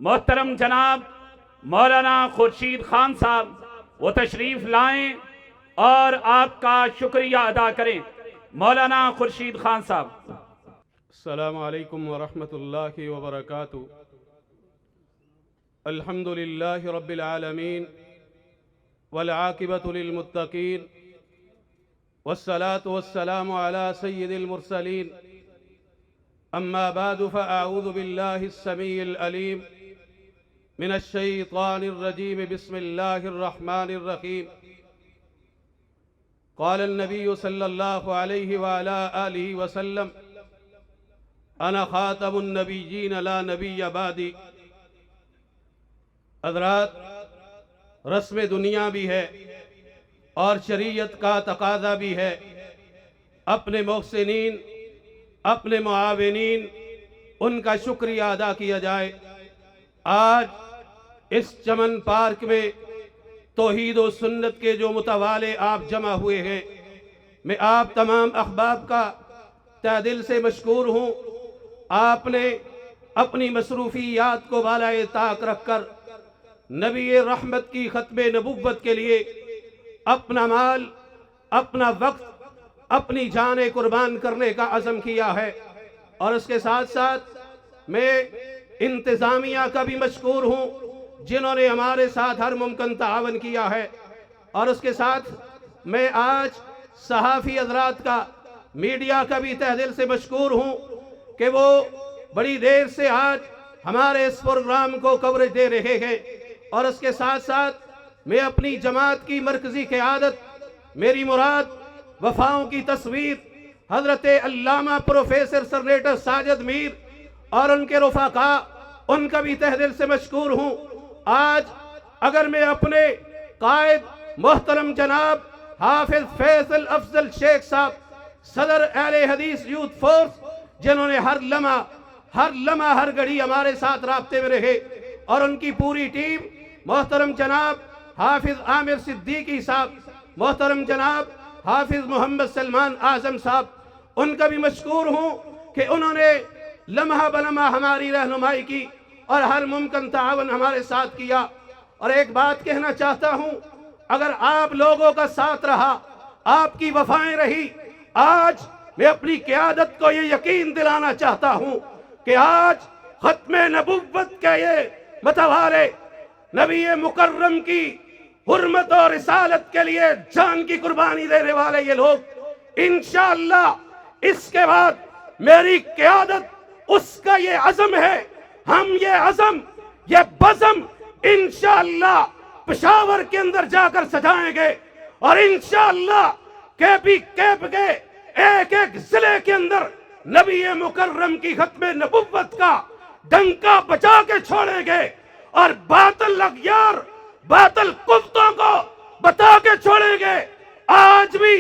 محترم جناب مولانا خورشید خان صاحب وہ تشریف لائیں اور آپ کا شکریہ ادا کریں۔ مولانا خورشید خان صاحب۔ السلام علیکم ورحمۃ اللہ وبرکاتہ۔ الحمد للہ رب العالمین والعاقبۃ للمتقین والصلاة والسلام على سید المرسلین اما بعد فاعوذ باللہ السمیع العلیم من الشیطان الرجیم بسم اللہ الرحمن الرحیم۔ قال النبی صلی اللہ علیہ وآلہ آلہ وسلم انا خاتم النبیین لا نبی بعدی۔ حضرات، رسم دنیا بھی ہے اور شریعت کا تقاضا بھی ہے، اپنے محسنین، اپنے معاونین، ان کا شکریہ ادا کیا جائے۔ آج اس چمن پارک میں توحید و سنت کے جو متوالے آپ جمع ہوئے ہیں، میں آپ تمام احباب کا تہ دل سے مشکور ہوں۔ آپ نے اپنی مصروفیات کو بالائے طاق رکھ کر نبی رحمت کی ختم نبوت کے لیے اپنا مال، اپنا وقت، اپنی جانیں قربان کرنے کا عزم کیا ہے۔ اور اس کے ساتھ ساتھ میں انتظامیہ کا بھی مشکور ہوں جنہوں نے ہمارے ساتھ ہر ممکن تعاون کیا ہے۔ اور اس کے ساتھ میں آج صحافی حضرات کا، میڈیا کا بھی تہ دل سے مشکور ہوں کہ وہ بڑی دیر سے آج ہمارے اس پروگرام کو کوریج دے رہے ہیں۔ اور اس کے ساتھ ساتھ میں اپنی جماعت کی مرکزی قیادت، میری مراد وفاؤں کی تصویر حضرت علامہ پروفیسر سرنیٹر ساجد میر اور ان کے رفقاء، ان کا بھی تہ دل سے مشکور ہوں۔ آج اگر میں اپنے قائد محترم جناب حافظ فیصل افضل شیخ صاحب، صدر اہل حدیث یوتھ فورس، جنہوں نے ہر لمحہ ہر گھڑی ہمارے ساتھ رابطے میں رہے، اور ان کی پوری ٹیم، محترم جناب حافظ عامر صدیقی صاحب، محترم جناب حافظ محمد سلمان اعظم صاحب، ان کا بھی مشکور ہوں کہ انہوں نے لمحہ بلمحہ ہماری رہنمائی کی اور ہر ممکن تعاون ہمارے ساتھ کیا۔ اور ایک بات کہنا چاہتا ہوں، اگر آپ لوگوں کا ساتھ رہا، آپ کی وفائیں رہی، آج میں اپنی قیادت کو یہ یقین دلانا چاہتا ہوں کہ آج ختم نبوت کے یہ متوالے، نبی مکرم کی حرمت اور رسالت کے لیے جان کی قربانی دینے والے یہ لوگ، انشاءاللہ اس کے بعد میری قیادت، اس کا یہ عزم ہے، ہم یہ عزم، یہ بزم انشاءاللہ پشاور کے اندر جا کر سجائیں گے، اور انشاءاللہ کیپ کے ایک ضلع کے اندر نبی مکرم کی ختم نبوت کا ڈنکا بجا کے چھوڑیں گے، اور باطل اغیار، باطل کفتوں کو بتا کے چھوڑیں گے۔ آج بھی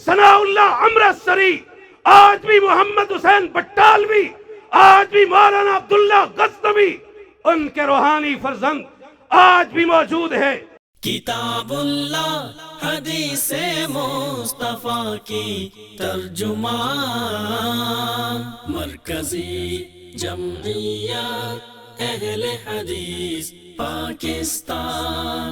ثناء اللہ امرتسری، آج بھی محمد حسین بٹالوی، آج بھی مولانا عبداللہ غزنوی، ان کے روحانی فرزند آج بھی موجود ہے۔ کتاب اللہ حدیث مصطفیٰ کی ترجمان، مرکزی جمعیت اہل حدیث پاکستان۔